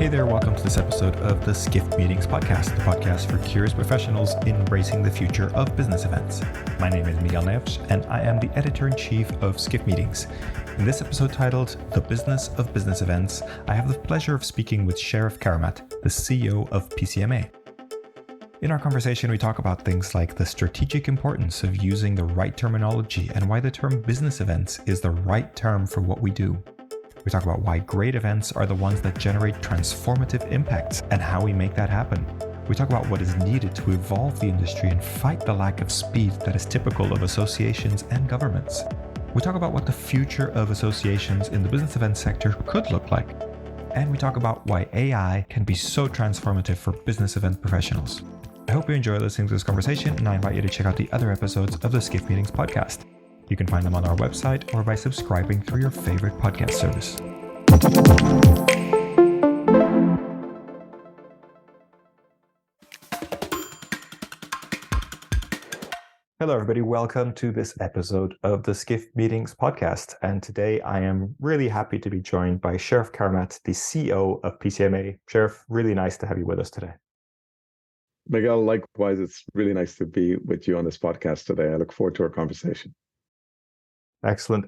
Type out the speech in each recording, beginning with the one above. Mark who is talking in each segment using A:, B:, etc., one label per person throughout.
A: Hey there, welcome to this episode of the Skift Meetings podcast, the podcast for curious professionals embracing the future of business events. My name is Miguel Neves, and I am the editor-in-chief of Skift Meetings. In this episode titled The Business of Business Events, I have the pleasure of speaking with Sheriff Karamat, the CEO of PCMA. In our conversation, we talk about things like the strategic importance of using the right terminology and why the term business events is the right term for what we do. We talk about why great events are the ones that generate transformative impacts and how we make that happen. We talk about what is needed to evolve the industry and fight the lack of speed that is typical of associations and governments. We talk about what the future of associations in the business event sector could look like. And we talk about why AI can be so transformative for business event professionals. I hope you enjoy listening to this conversation, and I invite you to check out the other episodes of the Skift Meetings podcast. You can find them on our website or by subscribing through your favorite podcast service. Hello, everybody. Welcome to this episode of the Skift Meetings podcast. And today I am really happy to be joined by Sheriff Karamat, the CEO of PCMA. Sheriff, really nice to have you with us today.
B: Miguel, likewise, it's really nice to be with you on this podcast today. I look forward to our conversation.
A: Excellent.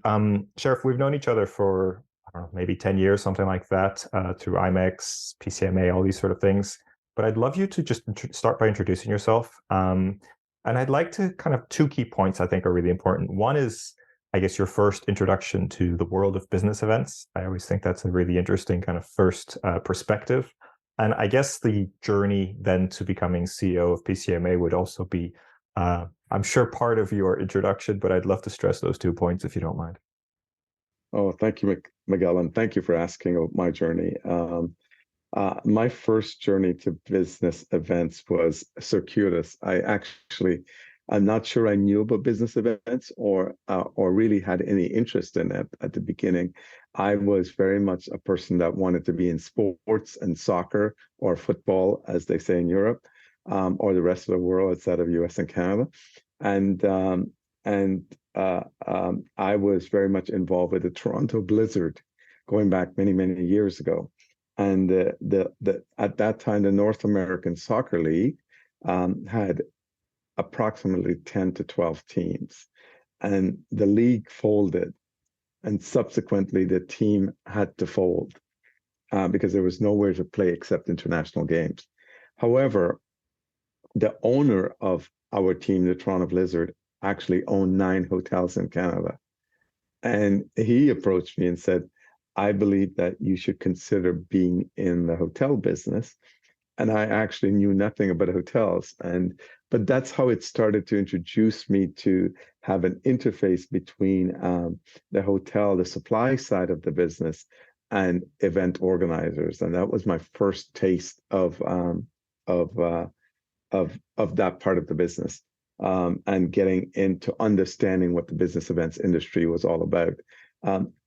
A: Sheriff, we've known each other for, I don't know, maybe 10 years, something like that, through IMEX, PCMA, all these sort of things. But I'd love you to just start by introducing yourself. And I'd like to kind of two key points I think are really important. One is, I guess, your first introduction to the world of business events. I always think that's a really interesting kind of first perspective. And I guess the journey then to becoming CEO of PCMA would also be, I'm sure, part of your introduction, but I'd love to stress those 2 points if you don't mind.
B: Oh, thank you, Miguel, and thank you for asking about my journey. My first journey to business events was circuitous. I'm not sure I knew about business events or really had any interest in it at the beginning. I was very much a person that wanted to be in sports and soccer or football, as they say in Europe, or the rest of the world outside of US and Canada. I was very much involved with the Toronto Blizzard going back many, many years ago. And at that time, the North American Soccer League had approximately 10 to 12 teams. And the league folded. And subsequently, the team had to fold because there was nowhere to play except international games. However, the owner of our team, the Toronto Blizzard, actually owned 9 hotels in Canada. And he approached me and said, I believe that you should consider being in the hotel business. And I actually knew nothing about hotels. But that's how it started to introduce me to have an interface between the hotel, the supply side of the business, and event organizers. And that was my first taste of that part of the business, and getting into understanding what the business events industry was all about.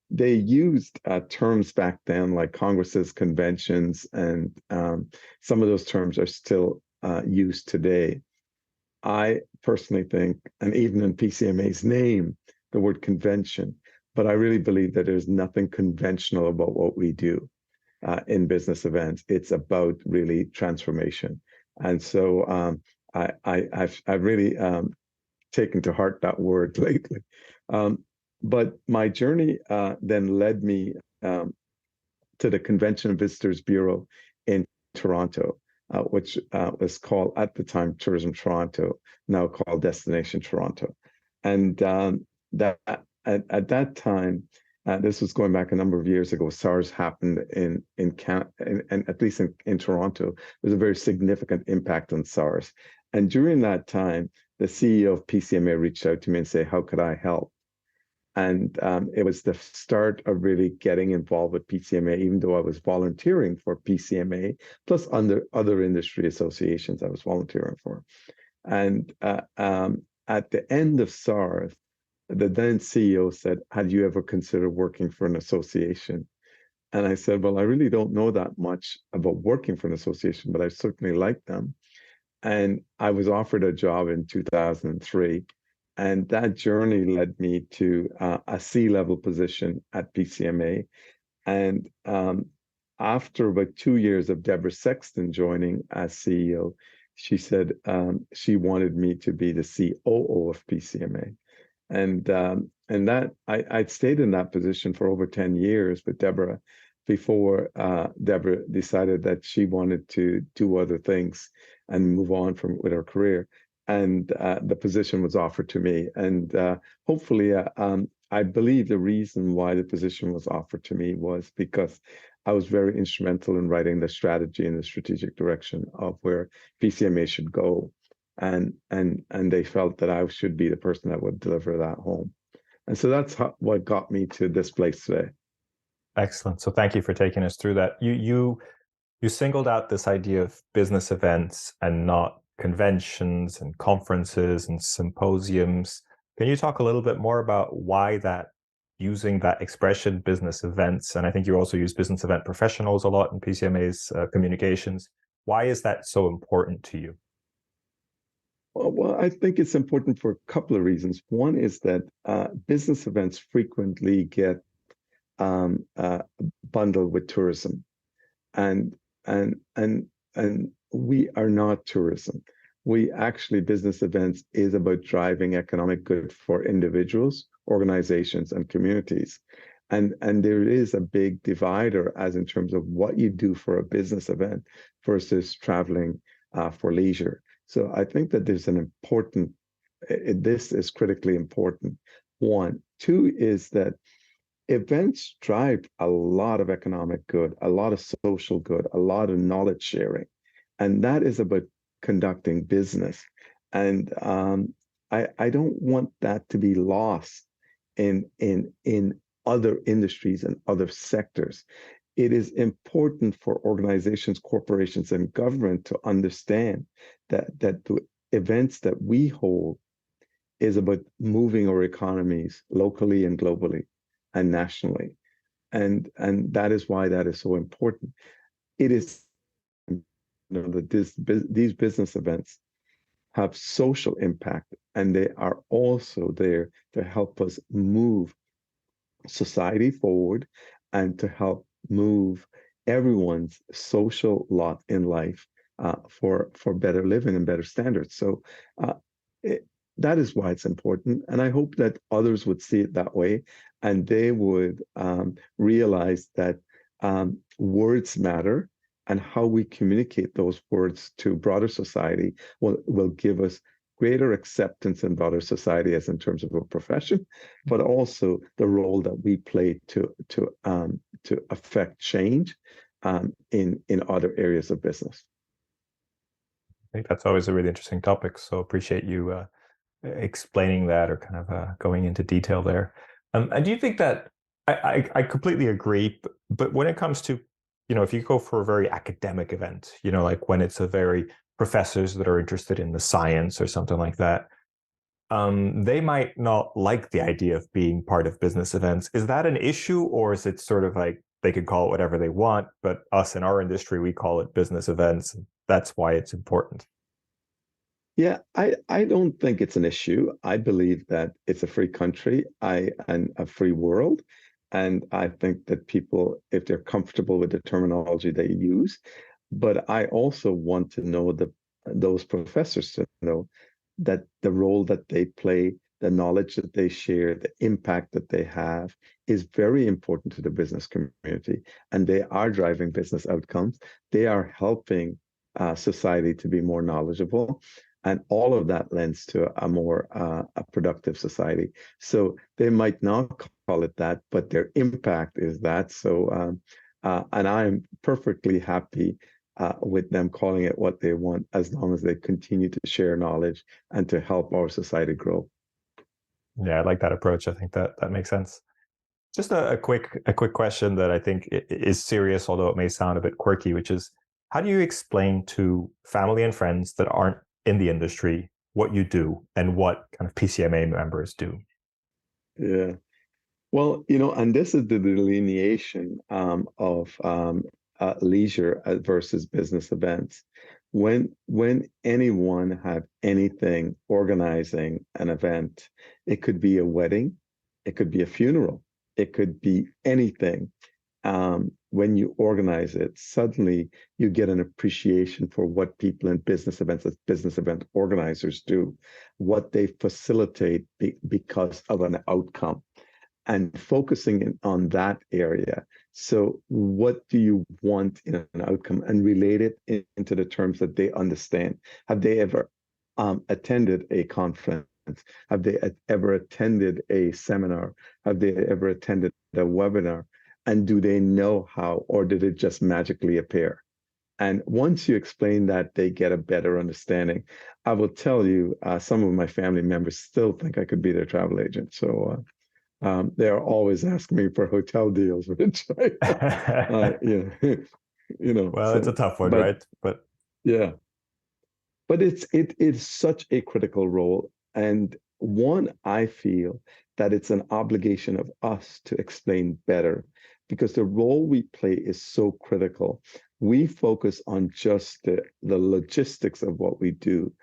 B: They used terms back then like congresses, conventions, and some of those terms are still used today. I personally think, and even in PCMA's name, the word convention, but I really believe that there's nothing conventional about what we do in business events. It's about really transformation. And so I've really taken to heart that word lately. But my journey then led me to the Convention and Visitors Bureau in Toronto, which was called at the time Tourism Toronto, now called Destination Toronto. And that at that time, this was going back a number of years ago, SARS happened in Canada, and at least in Toronto, there was a very significant impact on SARS. And during that time, the CEO of PCMA reached out to me and said, how could I help? And it was the start of really getting involved with PCMA, even though I was volunteering for PCMA, plus other industry associations I was volunteering for. And at the end of SARS, the then CEO said, had you ever considered working for an association? And I said, well, I really don't know that much about working for an association, but I certainly like them. And I was offered a job in 2003. And that journey led me to a C-level position at PCMA. And after about 2 years of Deborah Sexton joining as CEO, she said she wanted me to be the COO of PCMA. And that I'd stayed in that position for over 10 years with Deborah before Deborah decided that she wanted to do other things and move on from with her career. And the position was offered to me. And hopefully, I believe the reason why the position was offered to me was because I was very instrumental in writing the strategy and the strategic direction of where PCMA should go. And they felt that I should be the person that would deliver that home. And so that's what got me to this place today.
A: Excellent. So thank you for taking us through that. You singled out this idea of business events and not conventions and conferences and symposiums. Can you talk a little bit more about why that, using that expression, business events, and I think you also use business event professionals a lot in PCMA's communications. Why is that so important to you?
B: Well, I think it's important for a couple of reasons. One is that business events frequently get um, uh, bundled with tourism, and and we are not tourism. We actually, business events is about driving economic good for individuals, organizations, and communities. And there is a big divider as in terms of what you do for a business event versus traveling for leisure. So I think that there's an important, this is critically important. One. Two is that events drive a lot of economic good, a lot of social good, a lot of knowledge sharing. And that is about conducting business. And I don't want that to be lost in other industries and other sectors. It is important for organizations, corporations, and government to understand that the events that we hold is about moving our economies locally and globally and nationally. And that is why that is so important. It is, that these business events have social impact, and they are also there to help us move society forward and to help move everyone's social lot in life for better living and better standards. So uh, it, that is why it's important, and I hope that others would see it that way, and they would realize that words matter, and how we communicate those words to broader society will give us greater acceptance in broader society as in terms of a profession, but also the role that we play to affect change in other areas of business.
A: I think that's always a really interesting topic. So appreciate you explaining that, or kind of going into detail there. And do you think that I completely agree, but when it comes to, if you go for a very academic event, like when it's a very professors that are interested in the science or something like that, they might not like the idea of being part of business events. Is that an issue, or is it sort of like they could call it whatever they want, but us in our industry, we call it business events. That's why it's important.
B: Yeah, I don't think it's an issue. I believe that it's a free country, and a free world. And I think that people, if they're comfortable with the terminology they use, but I also want to know those professors to know that the role that they play, the knowledge that they share, the impact that they have is very important to the business community. And they are driving business outcomes. They are helping society to be more knowledgeable. And all of that lends to a more a productive society. So they might not call it that, but their impact is that. So, and I'm perfectly happy with them calling it what they want, as long as they continue to share knowledge and to help our society grow.
A: Yeah, I like that approach. I think that makes sense. Just a quick question that I think is serious, although it may sound a bit quirky, which is, how do you explain to family and friends that aren't in the industry what you do and what kind of PCMA members do?
B: Yeah. Well, and this is the delineation of leisure versus business events. When anyone have anything organizing an event, it could be a wedding, it could be a funeral, it could be anything. when you organize it, suddenly you get an appreciation for what people in business events, as business event organizers do, what they facilitate because of an outcome, and focusing on that area. So what do you want in an outcome, and relate it into the terms that they understand? Have they ever attended a conference? Have they ever attended a seminar? Have they ever attended a webinar? And do they know how, or did it just magically appear? And once you explain that, they get a better understanding. I will tell you, some of my family members still think I could be their travel agent. So they're always asking me for hotel deals, which
A: Well, it's a
B: so,
A: tough one,
B: but
A: right? But
B: yeah, but it is such a critical role. And one, I feel that it's an obligation of us to explain better, because the role we play is so critical. We focus on just the logistics of what we do,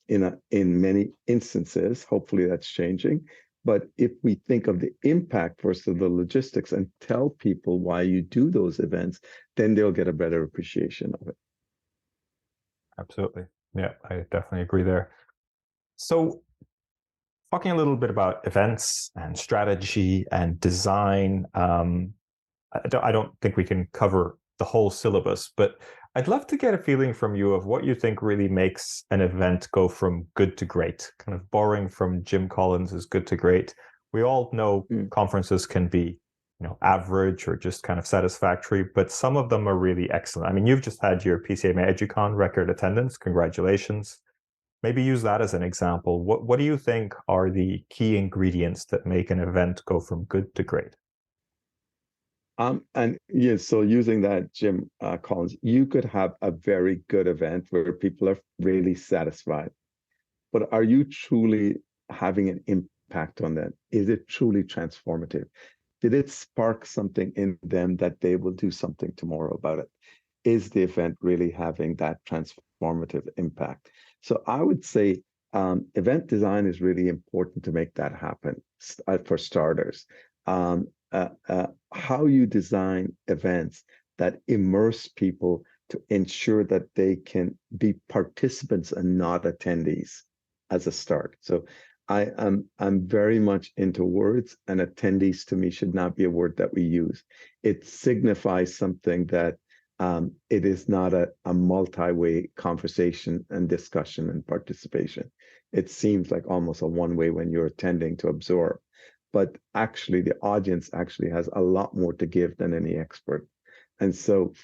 B: in many instances. Hopefully that's changing. But if we think of the impact versus the logistics and tell people why you do those events, then they'll get a better appreciation of it.
A: absolutely. Yeah, I definitely agree there. So, talking a little bit about events and strategy and design, I don't think we can cover the whole syllabus, but I'd love to get a feeling from you of what you think really makes an event go from good to great, kind of borrowing from Jim Collins's good to great. We all know
B: Mm.
A: conferences can be, average or just kind of satisfactory, but some of them are really excellent. I mean, you've just had your PCMA EduCon record attendance. Congratulations. Maybe use that as an example. What do you think are the key ingredients that make an event go from good to great?
B: And yes, so using that, Jim Collins, you could have a very good event where people are really satisfied, but are you truly having an impact on them? Is it truly transformative? Did it spark something in them that they will do something tomorrow about it? Is the event really having that transformative impact? So I would say event design is really important to make that happen, for starters. How you design events that immerse people to ensure that they can be participants and not attendees as a start. So I'm very much into words, and attendees to me should not be a word that we use. It signifies something that it is not a multi-way conversation and discussion and participation. It seems like almost a one-way when you're attending to absorb, but actually the audience actually has a lot more to give than any expert. And so,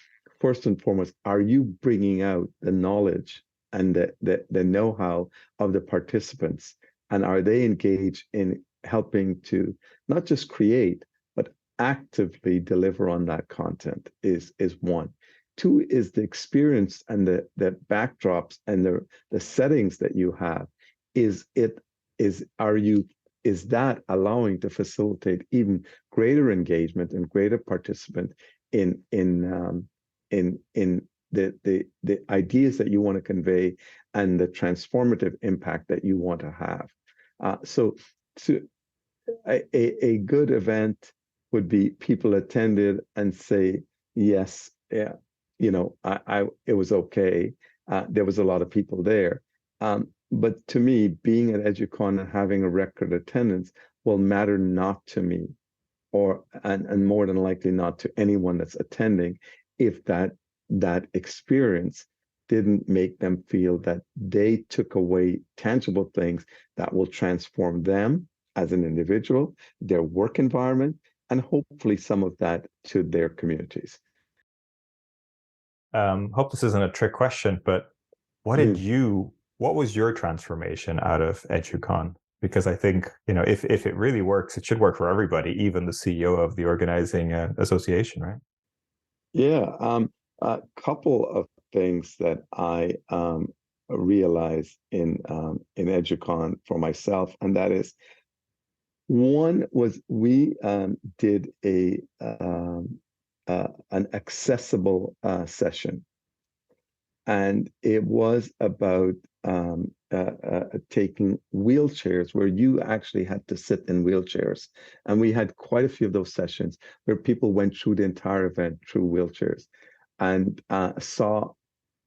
B: first and foremost, are you bringing out the knowledge and the know-how of the participants? And are they engaged in helping to not just create, but actively deliver on that content is one. Two is the experience and the backdrops and the settings that you have. Is that allowing to facilitate even greater engagement and greater participant in the ideas that you want to convey and the transformative impact that you want to have? So a good event would be people attended and say, yes, yeah, it was okay. There was a lot of people there. But to me, being at EduCon and having a record attendance will matter not to me, and more than likely not to anyone that's attending, if that experience didn't make them feel that they took away tangible things that will transform them as an individual, their work environment, and hopefully some of that to their communities.
A: Hope this isn't a trick question, but
B: Mm.
A: what was your transformation out of EduCon? Because I think, if it really works, it should work for everybody, even the CEO of the organizing association, right?
B: Yeah, a couple of things that I realized in EduCon for myself, and that is, one was we did an accessible session, and it was about taking wheelchairs where you actually had to sit in wheelchairs. And we had quite a few of those sessions where people went through the entire event through wheelchairs and saw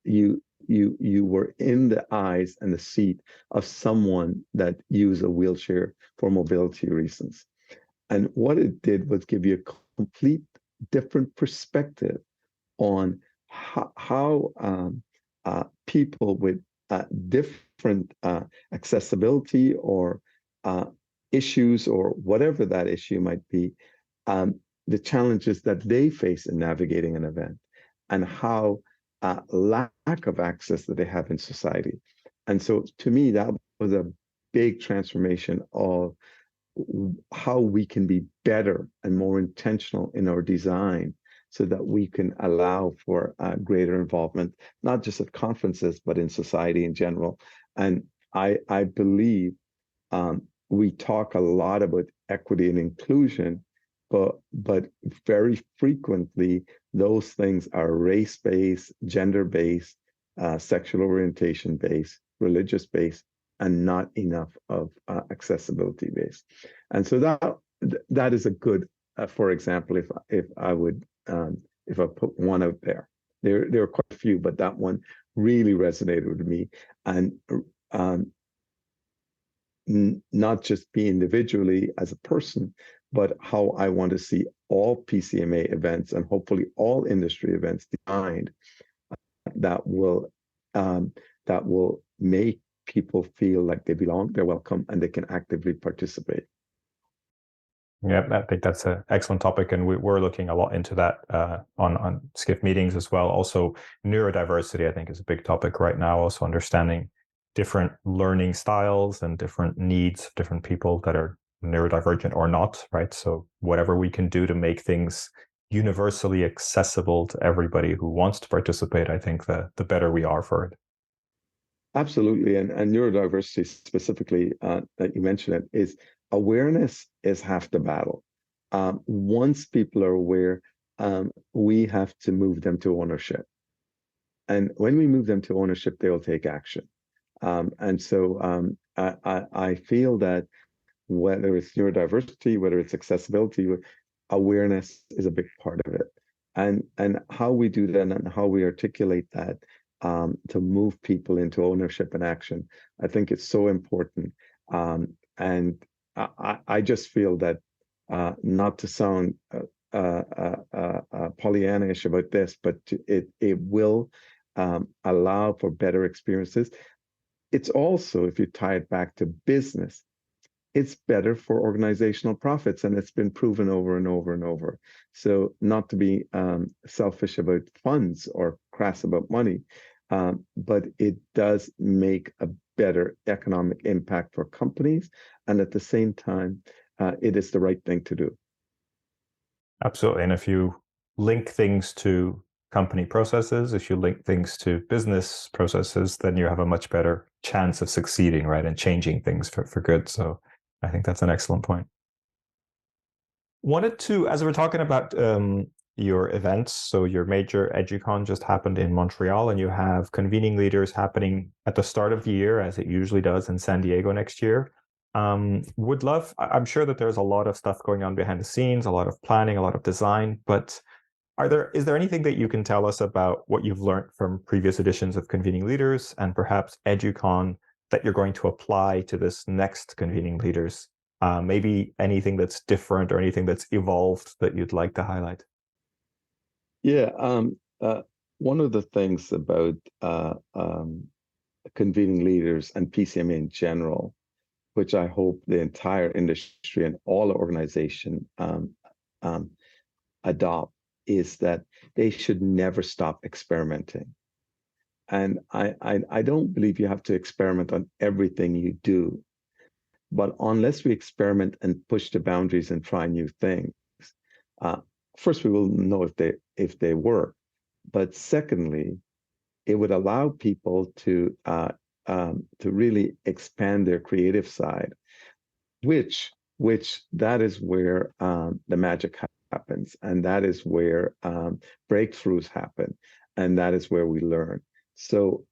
B: you were in the eyes and the seat of someone that used a wheelchair for mobility reasons. And what it did was give you a complete different perspective on how people with different accessibility or issues or whatever that issue might be, the challenges that they face in navigating an event and how lack of access that they have in society. And so to me, that was a big transformation of how we can be better and more intentional in our design so that we can allow for greater involvement, not just at conferences, but in society in general. And I believe we talk a lot about equity and inclusion, but very frequently those things are race-based, gender-based, sexual orientation-based, religious-based, and not enough of accessibility-based. And so that is a good, for example, if I would if I put one out there. There are quite a few, but that one really resonated with me, and not just me individually as a person, but how I want to see all PCMA events and hopefully all industry events designed that will make people feel like they belong, they're welcome, and they can actively participate.
A: Yeah, I think that's an excellent topic, and we're looking a lot into that on SCIF meetings as well. Also, neurodiversity, I think, is a big topic right now. Also, understanding different learning styles and different needs of different people that are neurodivergent or not, right? So whatever we can do to make things universally accessible to everybody who wants to participate, I think the better we are for it.
B: Absolutely, and neurodiversity specifically that you mentioned it is awareness is half the battle. Once people are aware, we have to move them to ownership, and when we move them to ownership, they will take action. And so I feel that whether it's neurodiversity, whether it's accessibility, awareness is a big part of it, and how we do that and how we articulate that. To move people into ownership and action. I think it's so important. And I just feel that not to sound Pollyannish about this, but it will allow for better experiences. It's also, if you tie it back to business, it's better for organizational profits, and it's been proven over and over and over. So not to be selfish about funds or crass about money, but it does make a better economic impact for companies, and at the same time, it is the right thing to do.
A: Absolutely, and if you link things to company processes, if you link things to business processes, then you have a much better chance of succeeding, right, and changing things for good. So I think that's an excellent point. Wanted to, as we're talking about your events, so your major EduCon just happened in Montreal, and you have convening leaders happening at the start of the year, as it usually does in San Diego next year. Would love, I'm sure that there's a lot of stuff going on behind the scenes, a lot of planning, a lot of design, but is there anything that you can tell us about what you've learned from previous editions of convening leaders and perhaps EduCon that you're going to apply to this next convening leaders? Maybe anything that's different or anything that's evolved that you'd like to highlight?
B: Yeah, one of the things about convening leaders and PCMA in general, which I hope the entire industry and all organization adopt, is that they should never stop experimenting. And I don't believe you have to experiment on everything you do, but unless we experiment and push the boundaries and try new things, first we will know if they work. But secondly, it would allow people to really expand their creative side, which that is where the magic happens, and that is where breakthroughs happen, and that is where we learn. So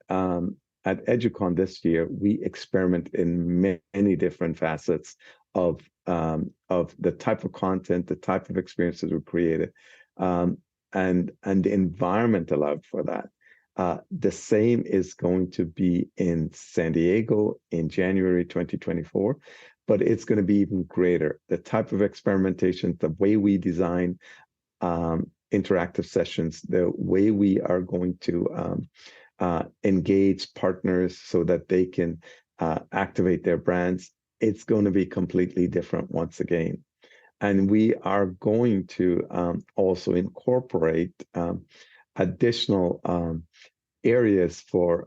B: at EduCon this year, we experiment in many different facets of the type of content, the type of experiences we created, and the environment allowed for that. The same is going to be in San Diego in January 2024, but it's going to be even greater. The type of experimentation, the way we design interactive sessions, the way we are going to engage partners so that they can activate their brands, it's going to be completely different once again. And we are going to also incorporate additional areas for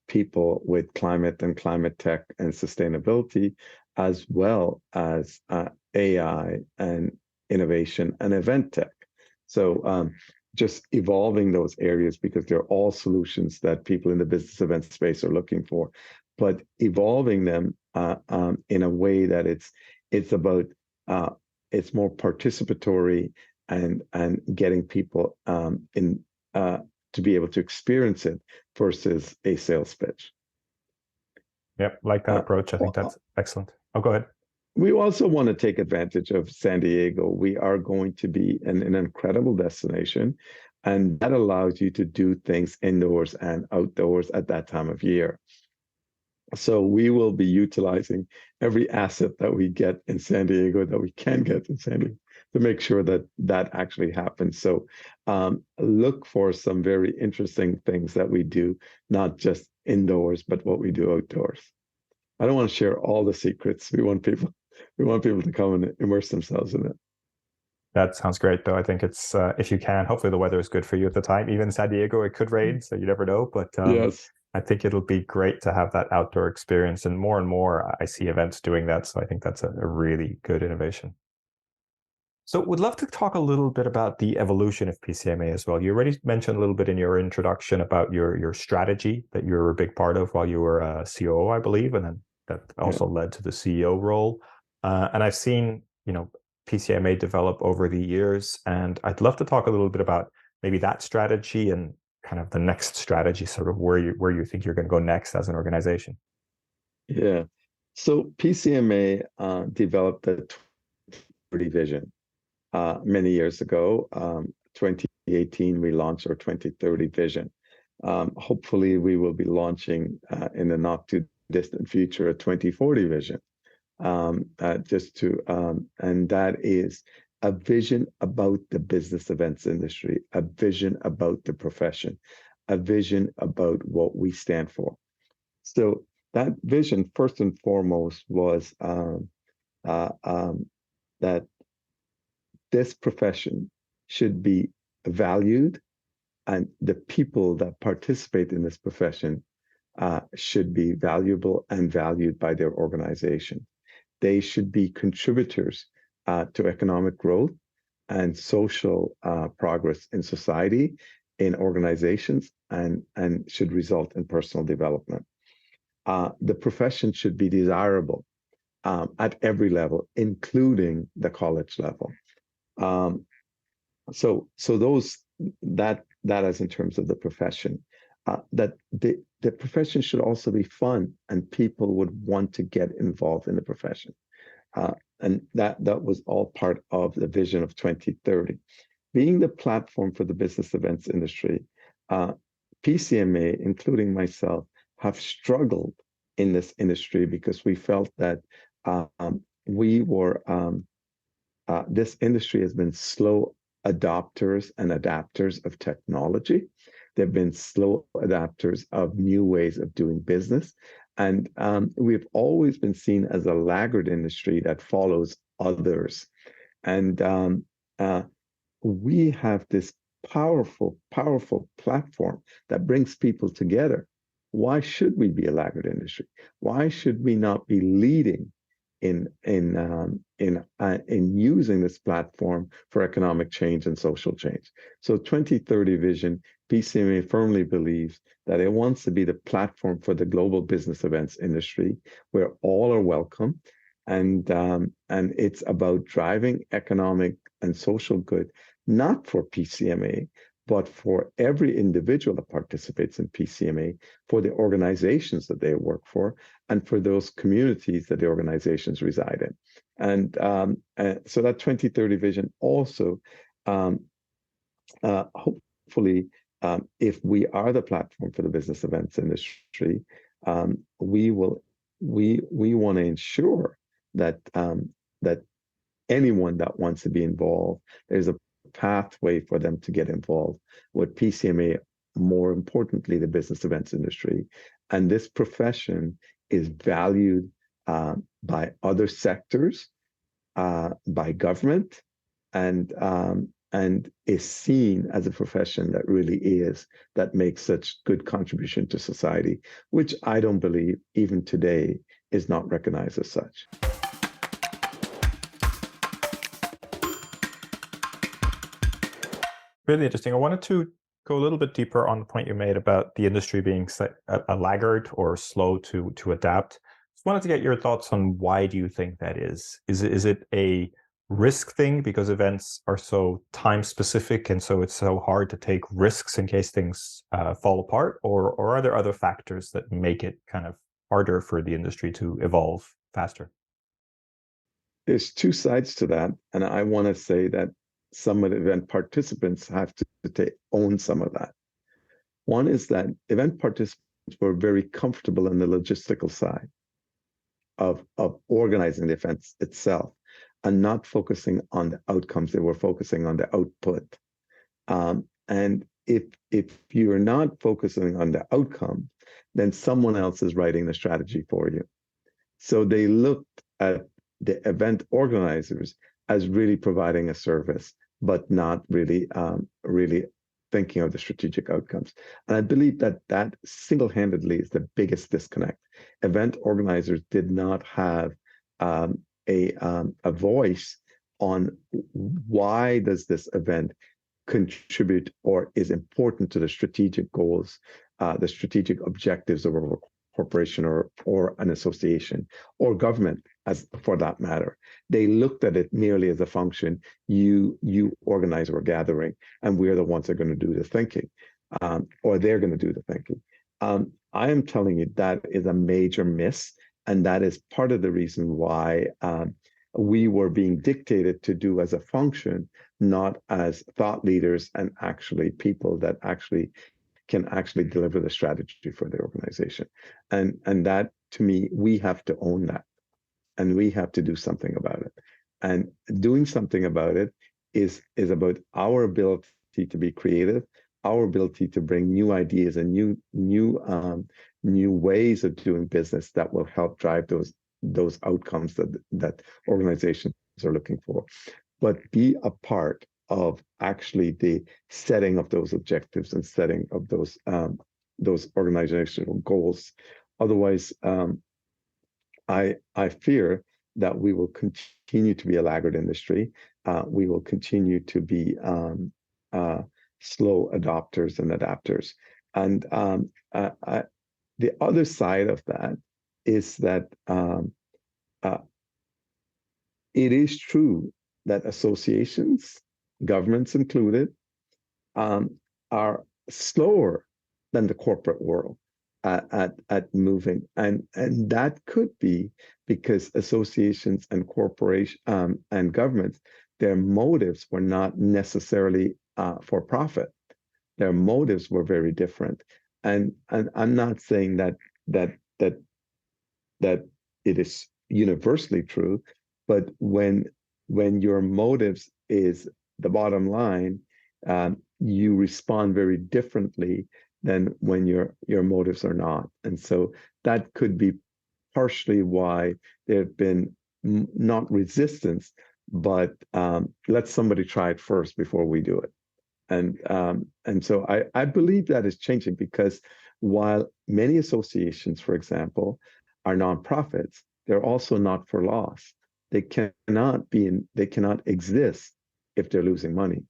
B: people with climate and climate tech and sustainability, as well as AI and innovation and event tech. So just evolving those areas, because they're all solutions that people in the business event space are looking for, but evolving them in a way that it's about it's more participatory and getting people to be able to experience it versus a sales pitch.
A: Yep, like that approach. I think that's excellent. Oh, go ahead.
B: We also want to take advantage of San Diego. We are going to be an incredible destination, and that allows you to do things indoors and outdoors at that time of year. So we will be utilizing every asset that we get in San Diego, that we can get in San Diego, to make sure that that actually happens. So look for some very interesting things that we do, not just indoors, but what we do outdoors. I don't want to share all the secrets. We want people to come and immerse themselves in it.
A: That sounds great, though. I think it's if you can, hopefully the weather is good for you at the time. Even San Diego, it could rain, so you never know. But
B: yes,
A: I think it'll be great to have that outdoor experience, and more I see events doing that. So I think that's a really good innovation. So would love to talk a little bit about the evolution of PCMA as well. You already mentioned a little bit in your introduction about your strategy that you were a big part of while you were a COO, I believe, and then that also led to the CEO role. And I've seen, PCMA develop over the years, and I'd love to talk a little bit about maybe that strategy and kind of the next strategy, sort of where you think you're going to go next as an organization.
B: Yeah. So PCMA developed a 2030 vision many years ago. 2018, we launched our 2030 vision. Hopefully, we will be launching in the not too distant future a 2040 vision. And that is a vision about the business events industry, a vision about the profession, a vision about what we stand for. So that vision, first and foremost, was that this profession should be valued, and the people that participate in this profession should be valuable and valued by their organization. They should be contributors to economic growth and social progress in society, in organizations, and should result in personal development. The profession should be desirable at every level, including the college level. So that is in terms of the profession. That the profession should also be fun, and people would want to get involved in the profession. And that was all part of the vision of 2030. Being the platform for the business events industry, PCMA, including myself, have struggled in this industry because we felt that this industry has been slow adopters and adapters of technology. They've been slow adapters of new ways of doing business. And we've always been seen as a laggard industry that follows others. And we have this powerful, powerful platform that brings people together. Why should we be a laggard industry? Why should we not be leading in using this platform for economic change and social change? So 2030 vision, PCMA firmly believes that it wants to be the platform for the global business events industry, where all are welcome, and it's about driving economic and social good, not for PCMA, but for every individual that participates in PCMA, for the organizations that they work for, and for those communities that the organizations reside in. And so that 2030 vision also, hopefully, if we are the platform for the business events industry, we want to ensure that that anyone that wants to be involved, there's a pathway for them to get involved with PCMA, more importantly, the business events industry. And this profession is valued by other sectors, by government, and is seen as a profession that makes such good contribution to society, which I don't believe even today is not recognized as such.
A: Really interesting. I wanted to go a little bit deeper on the point you made about the industry being a laggard or slow to adapt. Just wanted to get your thoughts on why do you think that is? Is it a risk thing because events are so time specific and so it's so hard to take risks in case things fall apart, or are there other factors that make it kind of harder for the industry to evolve faster?
B: There's two sides to that, and I want to say that some of the event participants have to own some of that. One is that event participants were very comfortable in the logistical side of organizing the events itself and not focusing on the outcomes. They were focusing on the output. And if you're not focusing on the outcome, then someone else is writing the strategy for you. So they looked at the event organizers as really providing a service, but not really thinking of the strategic outcomes. And I believe that single-handedly is the biggest disconnect. Event organizers did not have a voice on why does this event contribute or is important to the strategic goals, the strategic objectives of a corporation or an association or government, as for that matter. They looked at it merely as a function. You organize our gathering, and we're the ones that are going to do the thinking, or they're going to do the thinking. I am telling you that is a major miss, and that is part of the reason why we were being dictated to do as a function, not as thought leaders and actually people that can deliver the strategy for the organization. And that, to me, we have to own that, and we have to do something about it. And doing something about it is about our ability to be creative, our ability to bring new ideas and new ways of doing business that will help drive those outcomes that organizations are looking for, but be a part of actually the setting of those objectives and setting of those organizational goals. Otherwise, I fear that we will continue to be a laggard industry. We will continue to be slow adopters and adapters. And the other side of that is that it is true that associations, governments included, are slower than the corporate world at moving, and that could be because associations and corporations and governments, their motives were not necessarily for profit. Their motives were very different, and I'm not saying that it is universally true, but when your motives is the bottom line, you respond very differently than when your motives are not. And so that could be partially why there have been not resistance, but let somebody try it first before we do it. And so I believe that is changing, because while many associations, for example, are nonprofits, they're also not for loss. They cannot exist if they're losing money,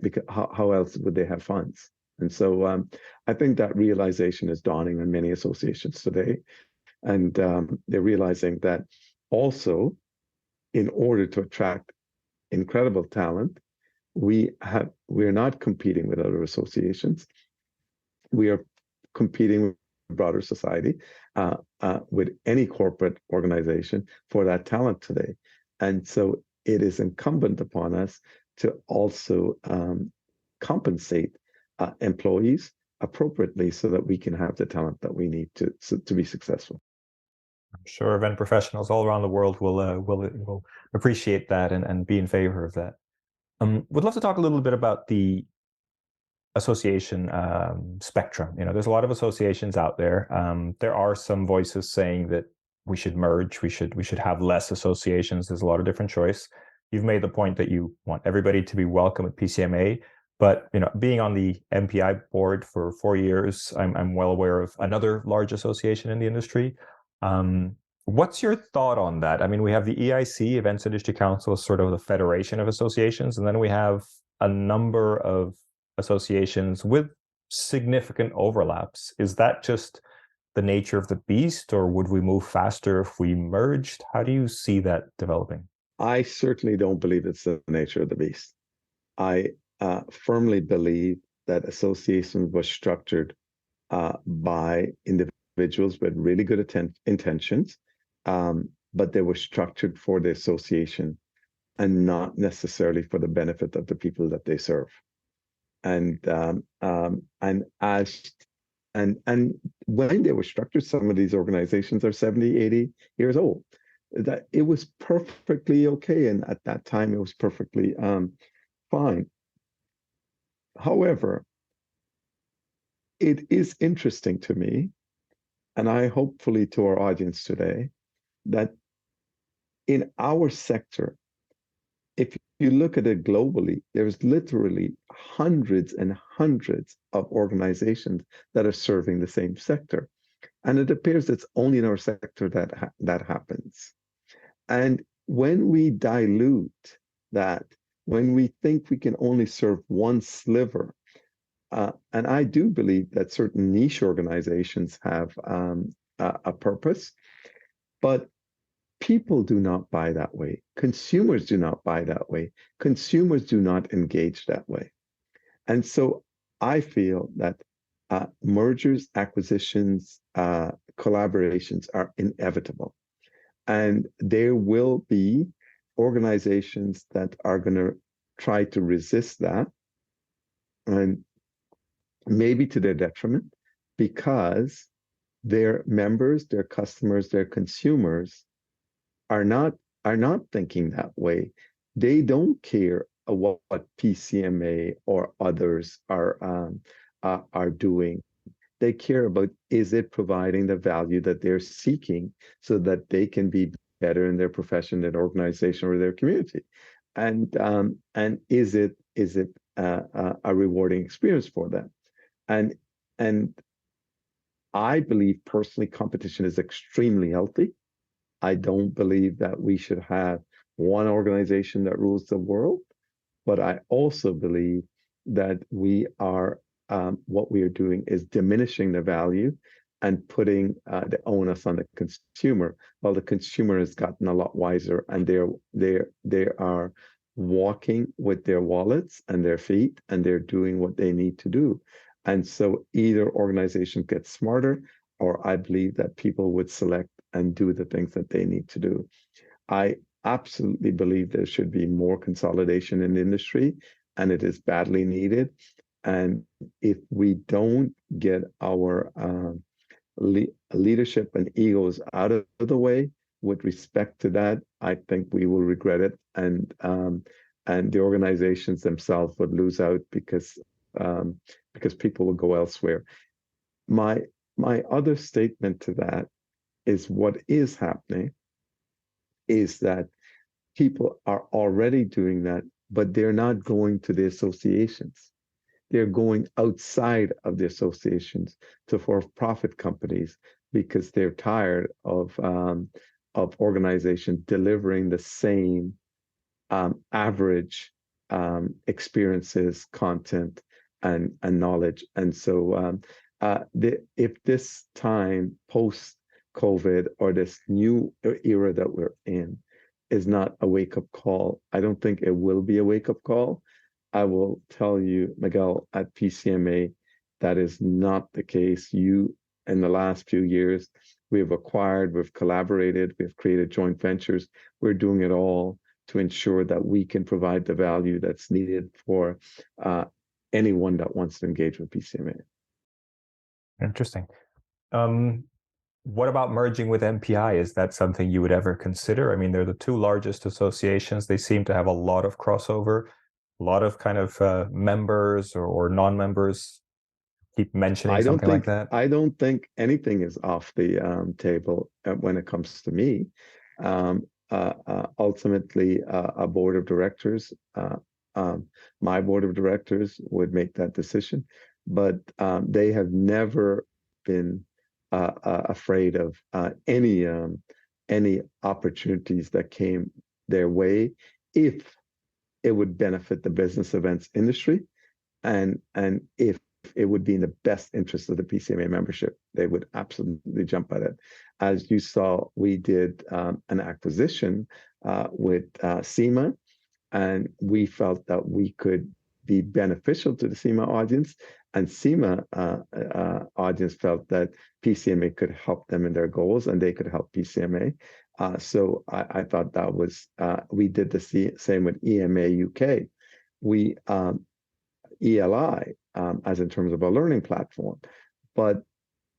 B: because how else would they have funds? And so I think that realization is dawning on many associations today, and they're realizing that also, in order to attract incredible talent, we're not competing with other associations. We are competing with broader society, with any corporate organization for that talent today. And so it is incumbent upon us to also compensate employees appropriately so that we can have the talent that we need to be successful.
A: I'm sure event professionals all around the world will appreciate that and be in favor of that. Would love to talk a little bit about the association spectrum. There's a lot of associations out there. There are some voices saying that we should merge. We should have less associations. There's a lot of different choice. You've made the point that you want everybody to be welcome at PCMA, but being on the MPI board for 4 years, I'm well aware of another large association in the industry. What's your thought on that? I mean, we have the EIC, Events Industry Council, sort of the federation of associations, and then we have a number of associations with significant overlaps. Is that just the nature of the beast, or would we move faster if we merged? How do you see that developing?
B: I certainly don't believe it's the nature of the beast. I firmly believe that associations were structured by individuals with really good intentions, but they were structured for the association and not necessarily for the benefit of the people that they serve. And when they were structured, some of these organizations are 70, 80 years old. That it was perfectly okay, and at that time it was perfectly fine. However, it is interesting to me, and I hopefully to our audience today, that in our sector, if you look at it globally, there's literally hundreds and hundreds of organizations that are serving the same sector. And it appears it's only in our sector that happens. And when we dilute that, when we think we can only serve one sliver, and I do believe that certain niche organizations have a purpose, but people do not buy that way. Consumers do not buy that way. Consumers do not engage that way. And so I feel that mergers, acquisitions, collaborations are inevitable. And there will be organizations that are going to try to resist that, and maybe to their detriment, because their members, their customers, their consumers are not thinking that way. They don't care what PCMA or others are doing. They care about, is it providing the value that they're seeking so that they can be better in their profession, their organization, or their community, and is it a rewarding experience for them? And I believe personally, competition is extremely healthy. I don't believe that we should have one organization that rules the world, but I also believe that what we are doing is diminishing the value and putting the onus on the consumer, while the consumer has gotten a lot wiser, and they are walking with their wallets and their feet, and they're doing what they need to do. And so either organization gets smarter, or I believe that people would select and do the things that they need to do. I absolutely believe there should be more consolidation in the industry, and it is badly needed. And if we don't get our leadership and egos out of the way with respect to that, I think we will regret it, and the organizations themselves would lose out because people will go elsewhere. My other statement to that is, what is happening is that people are already doing that, but they're not going to the associations. They're going outside of the associations to for-profit companies, because they're tired of organizations delivering the same average experiences, content, and knowledge. And so if this time post-COVID, or this new era that we're in, is not a wake-up call, I don't think it will be a wake-up call. I will tell you, Miguel, at PCMA, that is not the case. In the last few years, we have acquired, we've collaborated, we've created joint ventures. We're doing it all to ensure that we can provide the value that's needed for anyone that wants to engage with PCMA.
A: Interesting. What about merging with MPI? Is that something you would ever consider? I mean, they're the two largest associations. They seem to have a lot of crossover, a lot of kind of members or non-members keep mentioning something like that.
B: I don't think anything is off the table when it comes to me. Ultimately, a board of directors, my board of directors would make that decision, but they have never been afraid of any opportunities that came their way if it would benefit the business events industry and if it would be in the best interest of the PCMA membership, they would absolutely jump at it. As you saw, we did an acquisition with SEMA, and we felt that we could be beneficial to the SEMA audience, and SEMA audience felt that PCMA could help them in their goals, and they could help PCMA. So I thought that was, we did the same with EMA UK. We ELI as in terms of a learning platform. But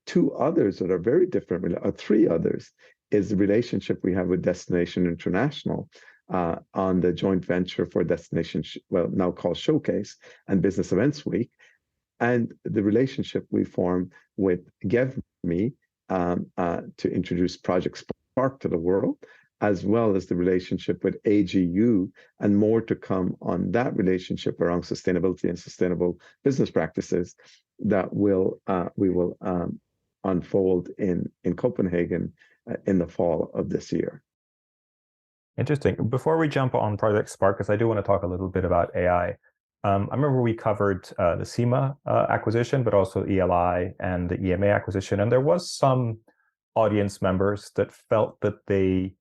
B: two others that are very different, or three others, is the relationship we have with Destination International on the joint venture for Destination, well, now called Showcase and Business Events Week, and the relationship we form with GevMe to introduce Project Spark to the world, as well as the relationship with AGU, and more to come on that relationship around sustainability and sustainable business practices that we will unfold in Copenhagen in the fall of this year.
A: Interesting. Before we jump on Project Spark, because I do want to talk a little bit about AI. I remember we covered the SEMA acquisition, but also ELI and the EMA acquisition, and there was some audience members that felt that they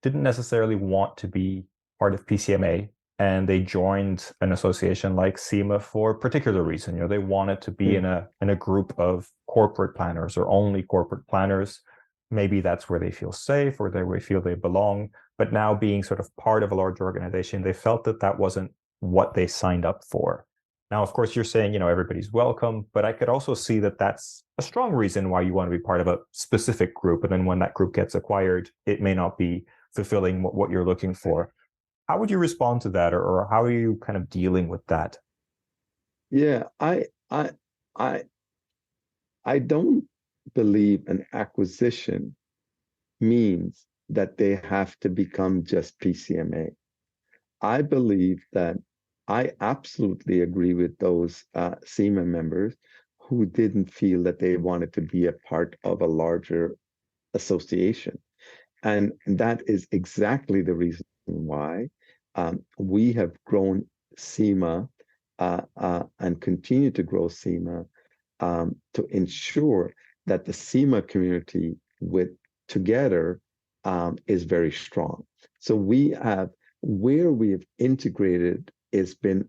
A: didn't necessarily want to be part of PCMA, and they joined an association like SEMA for a particular reason. You know, they wanted to be in a group of corporate planners or only corporate planners. Maybe that's where they feel safe or they feel they belong. But now being sort of part of a large organization, they felt that that wasn't what they signed up for. Now, of course, you're saying, you know, everybody's welcome, but I could also see that that's a strong reason why you want to be part of a specific group. And then when that group gets acquired, it may not be fulfilling what you're looking for. How would you respond to that, or how are you kind of dealing with that?
B: Yeah, I don't believe an acquisition means that they have to become just PCMA. I believe that I absolutely agree with those SEMA members who didn't feel that they wanted to be a part of a larger association. And that is exactly the reason why we have grown SEMA and continue to grow SEMA to ensure that the SEMA community together is very strong. So where we have integrated has been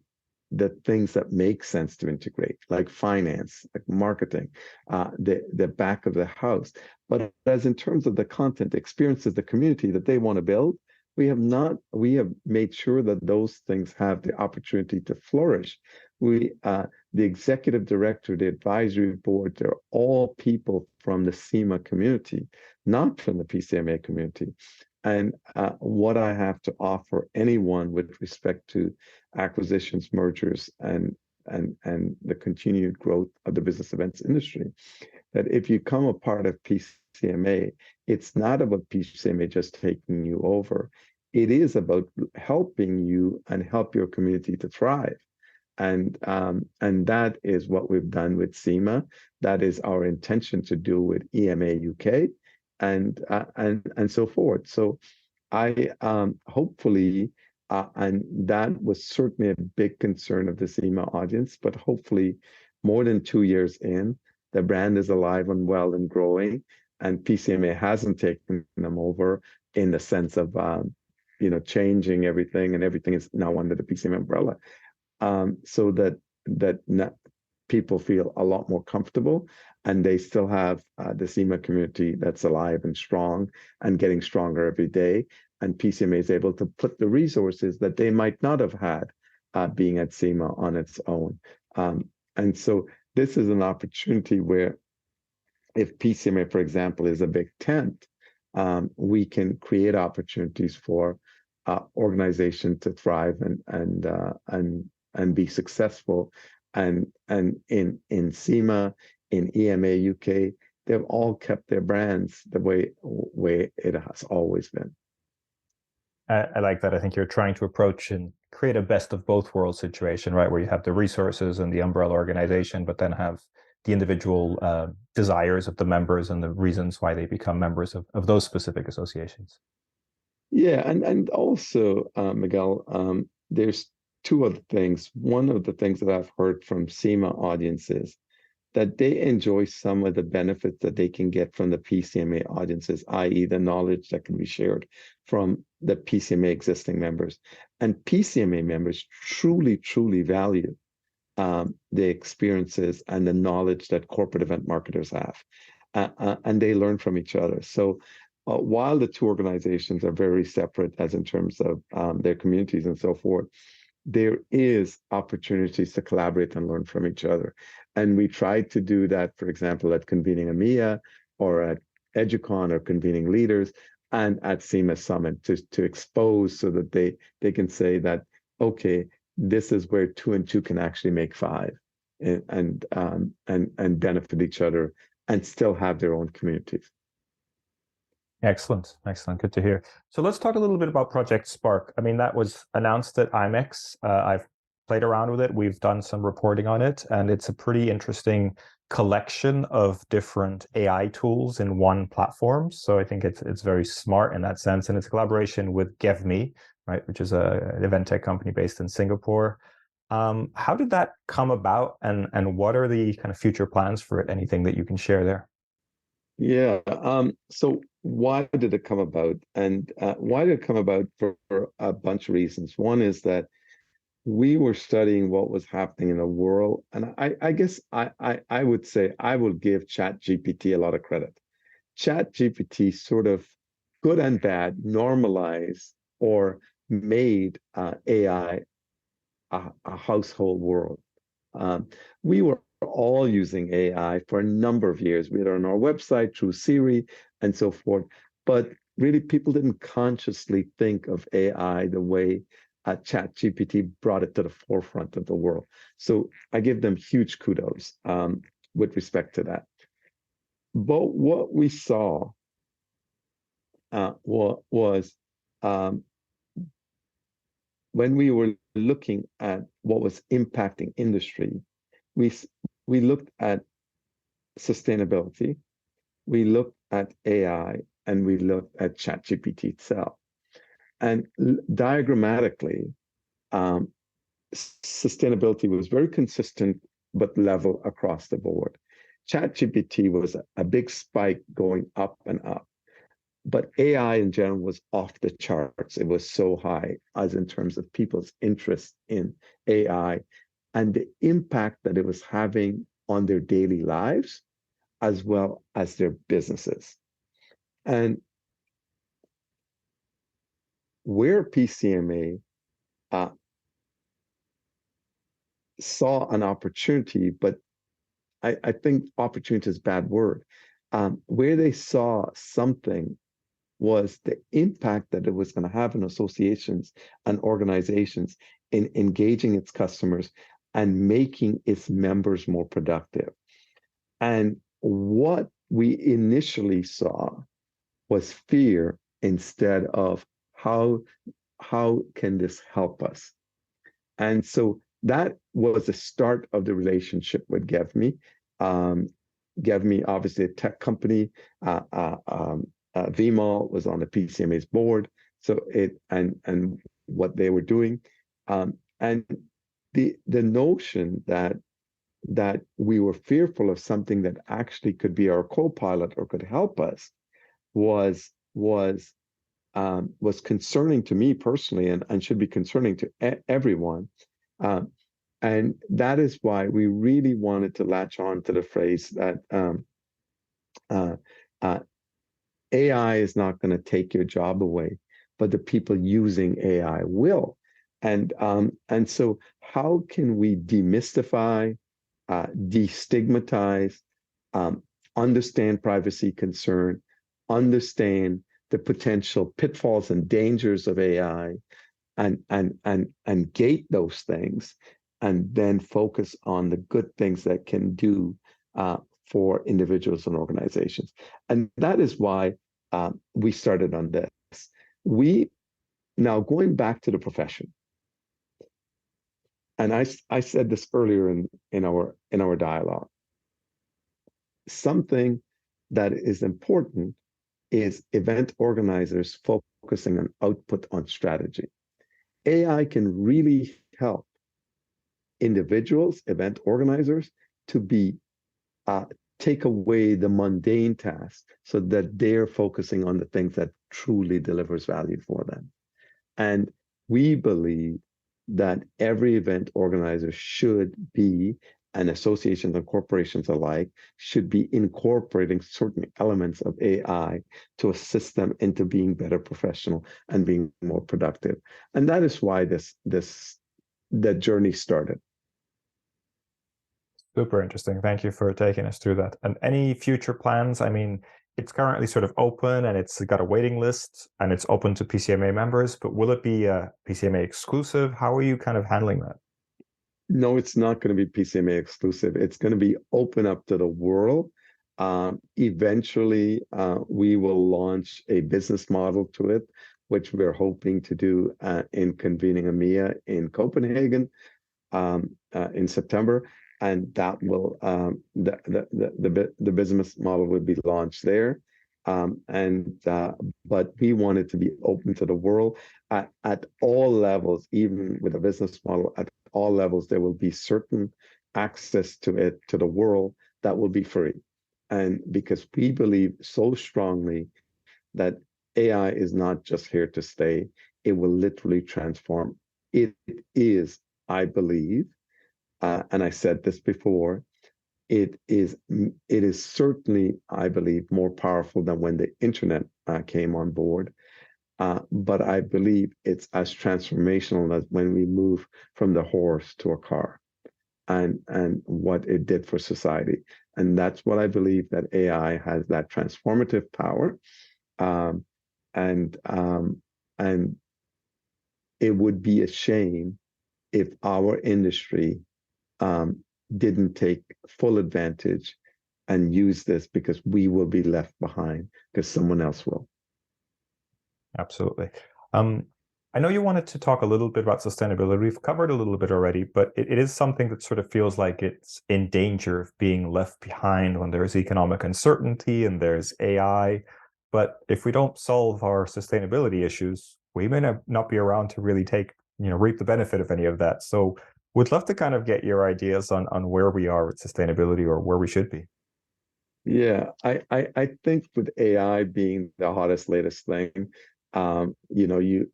B: the things that make sense to integrate, like finance, like marketing, the back of the house. But as in terms of the content, the experiences, the community that they want to build, we have made sure that those things have the opportunity to flourish. The executive director, the advisory board, they're all people from the SEMA community, not from the PCMA community. And what I have to offer anyone with respect to acquisitions, mergers, and the continued growth of the business events industry, that if you come a part of PCMA, it's not about PCMA just taking you over. It is about helping you and help your community to thrive. And that is what we've done with SEMA. That is our intention to do with EMA UK and so forth. So I hopefully, and that was certainly a big concern of the SEMA audience, but hopefully more than 2 years in, the brand is alive and well and growing, and PCMA hasn't taken them over in the sense of changing everything, and everything is now under the PCMA umbrella. so that people feel a lot more comfortable, and they still have the SEMA community that's alive and strong and getting stronger every day. And PCMA is able to put the resources that they might not have had being at SEMA on its own. And so this is an opportunity where if PCMA, for example, is a big tent, we can create opportunities for organization to thrive and be successful. And in SEMA, in EMA, UK, they've all kept their brands the way it has always been.
A: I like that. I think you're trying to approach and create a best of both worlds situation, right? Where you have the resources and the umbrella organization, but then have the individual desires of the members and the reasons why they become members of those specific associations.
B: Yeah, and also, Miguel, there's two other things. One of the things that I've heard from SEMA audiences that they enjoy some of the benefits that they can get from the PCMA audiences, i.e., the knowledge that can be shared from the PCMA existing members. And PCMA members truly, truly value the experiences and the knowledge that corporate event marketers have. And they learn from each other. So while the two organizations are very separate as in terms of their communities and so forth, there is opportunities to collaborate and learn from each other. And we tried to do that, for example, at Convening EMEA or at EduCon or Convening Leaders and at SEMA Summit to expose so that they can say that, okay, this is where 2 and 2 can actually make 5 and benefit each other and still have their own communities.
A: Excellent. Good to hear. So let's talk a little bit about Project Spark. I mean, that was announced at IMEX. I've played around with it. We've done some reporting on it, and it's a pretty interesting collection of different AI tools in one platform. So I think it's very smart in that sense, and it's a collaboration with GevMe, right, which is an event tech company based in Singapore. How did that come about, and what are the kind of future plans for it? Anything that you can share there?
B: Yeah. So why did it come about? And why did it come about for a bunch of reasons? One is that we were studying what was happening in the world. And I guess I would say I will give ChatGPT a lot of credit. ChatGPT sort of good and bad normalized or made AI a household world. We were all using AI for a number of years. We had it on our website through Siri and so forth. But really, people didn't consciously think of AI the way ChatGPT brought it to the forefront of the world. So I give them huge kudos with respect to that. But what we saw was when we were looking at what was impacting industry, we looked at sustainability, we looked at AI, and we looked at ChatGPT itself. And diagrammatically, sustainability was very consistent but level across the board. ChatGPT was a big spike going up and up. But AI in general was off the charts. It was so high as in terms of people's interest in AI and the impact that it was having on their daily lives as well as their businesses. And where PCMA saw an opportunity, but I think opportunity is a bad word, where they saw something was the impact that it was going to have in associations and organizations in engaging its customers and making its members more productive. And what we initially saw was fear instead of how can this help us? And so that was the start of the relationship with GevMe. GevMe, obviously a tech company, VMall was on the PCMA's board, so and what they were doing, and the notion that we were fearful of something that actually could be our co-pilot or could help us was concerning to me personally, and should be concerning to everyone, And that is why we really wanted to latch on to the phrase that uh, uh, AI is not going to take your job away, but the people using AI will. And so how can we demystify, destigmatize, um, understand privacy concern, understand the potential pitfalls and dangers of AI, and gate those things, and then focus on the good things that can do uh, for individuals and organizations. And that is why we started on this. We now going back to the profession, and I said this earlier in our dialogue. Something that is important is event organizers focusing on output on strategy. AI can really help individuals, event organizers, to be uh, take away the mundane tasks so that they're focusing on the things that truly delivers value for them. And we believe that every event organizer should be, and associations and corporations alike, should be incorporating certain elements of AI to assist them into being better professional and being more productive. And that is why that journey started.
A: Super interesting. Thank you for taking us through that. And any future plans? I mean, it's currently sort of open and it's got a waiting list and it's open to PCMA members, but will it be PCMA exclusive? How are you kind of handling that?
B: No, it's not going to be PCMA exclusive. It's going to be open up to the world. Eventually, we will launch a business model to it, which we're hoping to do in convening EMEA in Copenhagen in September, and that will the business model would be launched there. But we want it to be open to the world at all levels, even with a business model at all levels. There will be certain access to it to the world that will be free, and because we believe so strongly that AI is not just here to stay, it will literally transform. It is, I believe, and I said this before, it is certainly, I believe, more powerful than when the internet came on board. But I believe it's as transformational as when we move from the horse to a car, and what it did for society. And that's what I believe, that AI has that transformative power. Um, and and it would be a shame if our industry um, didn't take full advantage and use this, because we will be left behind because someone else will.
A: Absolutely. Um, I know you wanted to talk a little bit about sustainability. We've covered a little bit already, but it is something that sort of feels like it's in danger of being left behind when there's economic uncertainty and there's AI. But if we don't solve our sustainability issues, we may not be around to really reap the benefit of any of that. So would love to kind of get your ideas on where we are with sustainability or where we should be.
B: Yeah, I think with AI being the hottest, latest thing, you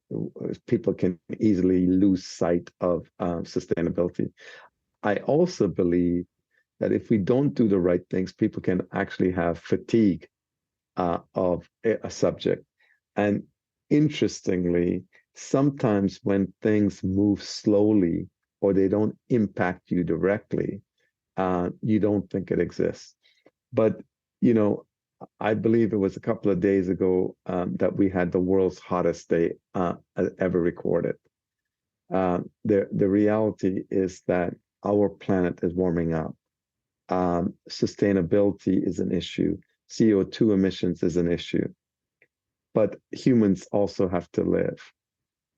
B: people can easily lose sight of sustainability. I also believe that if we don't do the right things, people can actually have fatigue of a subject. And interestingly, sometimes when things move slowly or they don't impact you directly, you don't think it exists. But, you know, I believe it was a couple of days ago that we had the world's hottest day ever recorded. The reality is that our planet is warming up. Sustainability is an issue. CO2 emissions is an issue. But humans also have to live.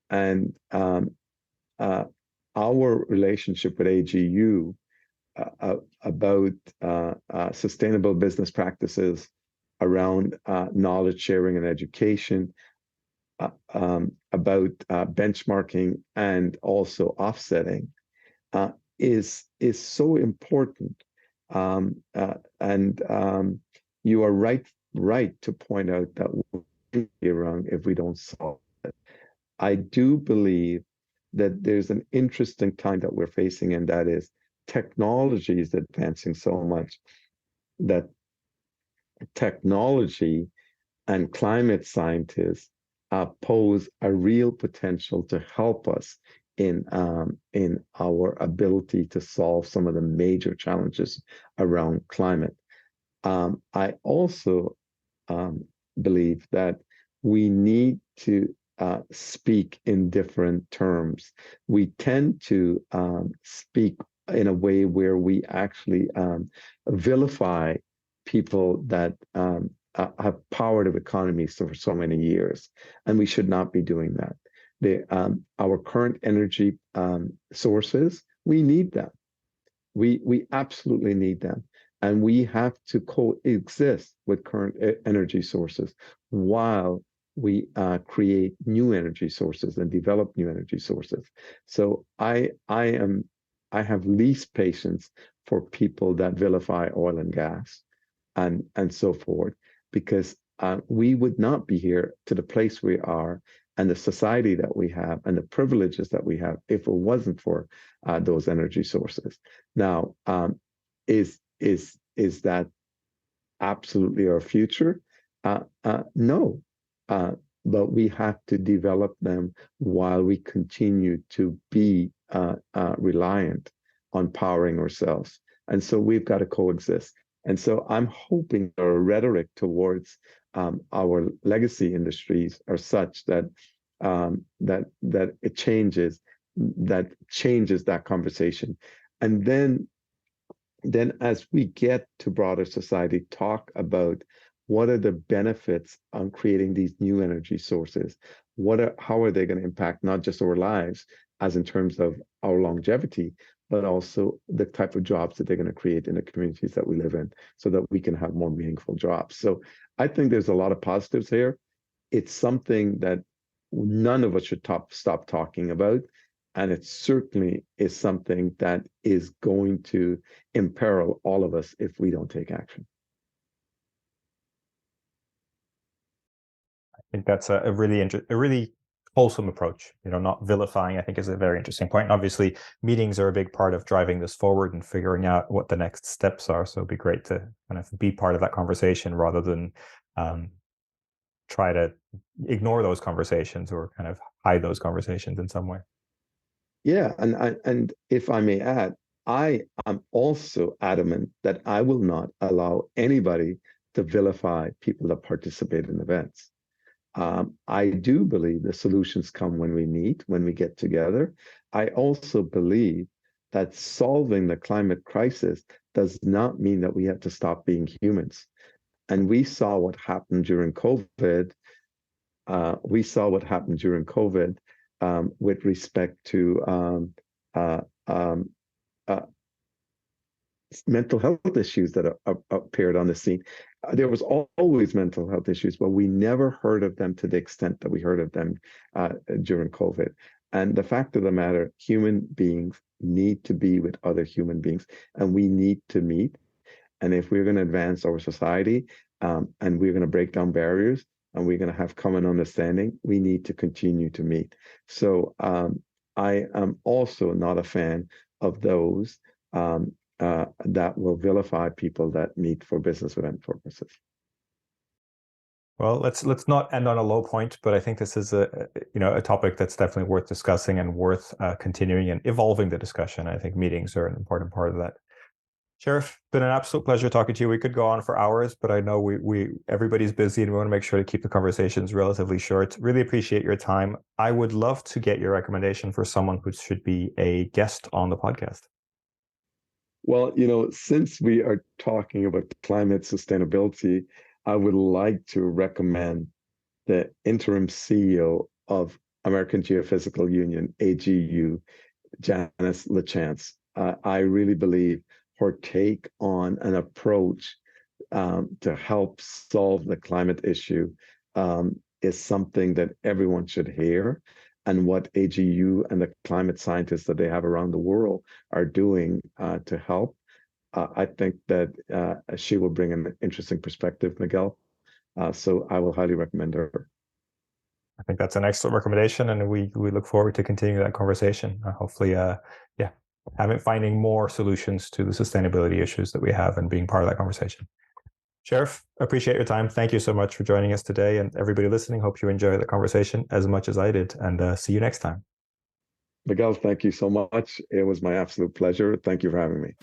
B: And uh, our relationship with AGU about sustainable business practices around knowledge sharing and education, about benchmarking and also offsetting uh, is so important. And You are right to point out that we'll be wrong if we don't solve it. I do believe that there's an interesting time that we're facing, and that is technology is advancing so much that technology and climate scientists pose a real potential to help us in our ability to solve some of the major challenges around climate. I also um, believe that we need to speak in different terms. We tend to speak in a way where we actually vilify people that have powered of economies for so many years, and we should not be doing that. Our current energy sources, we need them. We absolutely need them. And we have to coexist with current energy sources while we create new energy sources and develop new energy sources. So I have least patience for people that vilify oil and gas and so forth, because we would not be here to the place we are and the society that we have and the privileges that we have if it wasn't for those energy sources. Now, is that absolutely our future? No, but we have to develop them while we continue to be reliant on powering ourselves. And so we've got to coexist. And so I'm hoping our rhetoric towards our legacy industries are such that that it changes, that changes that conversation. And then as we get to broader society, talk about what are the benefits on creating these new energy sources? How are they going to impact not just our lives, as in terms of our longevity, but also the type of jobs that they're going to create in the communities that we live in, so that we can have more meaningful jobs. So I think there's a lot of positives here. It's something that none of us should stop talking about. And it certainly is something that is going to imperil all of us if we don't take action.
A: I think that's a really wholesome approach. Not vilifying, I think, is a very interesting point. And obviously, meetings are a big part of driving this forward and figuring out what the next steps are. So it'd be great to kind of be part of that conversation rather than try to ignore those conversations or kind of hide those conversations in some way.
B: Yeah, and if I may add, I am also adamant that I will not allow anybody to vilify people that participate in events. I do believe the solutions come when we meet, when we get together. I also believe that solving the climate crisis does not mean that we have to stop being humans. And we saw what happened during COVID. We saw what happened during COVID with respect to uh, um, uh, mental health issues that appeared on the scene. There was always mental health issues, but we never heard of them to the extent that we heard of them during COVID. And the fact of the matter, human beings need to be with other human beings, and we need to meet. And if we're going to advance our society, and we're going to break down barriers, and we're going to have common understanding, we need to continue to meet. So I am also not a fan of those that will vilify people that meet for business event purposes.
A: Well, let's not end on a low point, but I think this is a topic that's definitely worth discussing and worth continuing and evolving the discussion. I think meetings are an important part of that. Sheriff, been an absolute pleasure talking to you. We could go on for hours, but I know we everybody's busy and we want to make sure to keep the conversations relatively short. Really appreciate your time. I would love to get your recommendation for someone who should be a guest on the podcast.
B: Well, since we are talking about climate sustainability, I would like to recommend the interim CEO of American Geophysical Union, AGU, Janice LaChance. I really believe her take on an approach to help solve the climate issue is something that everyone should hear. And what AGU and the climate scientists that they have around the world are doing to help, I think that she will bring an interesting perspective, Miguel. So I will highly recommend her.
A: I think that's an excellent recommendation, and we look forward to continuing that conversation. Hopefully, finding more solutions to the sustainability issues that we have and being part of that conversation. Sheriff, appreciate your time. Thank you so much for joining us today, and everybody listening, hope you enjoy the conversation as much as I did, and see you next time.
B: Miguel, thank you so much. It was my absolute pleasure. Thank you for having me.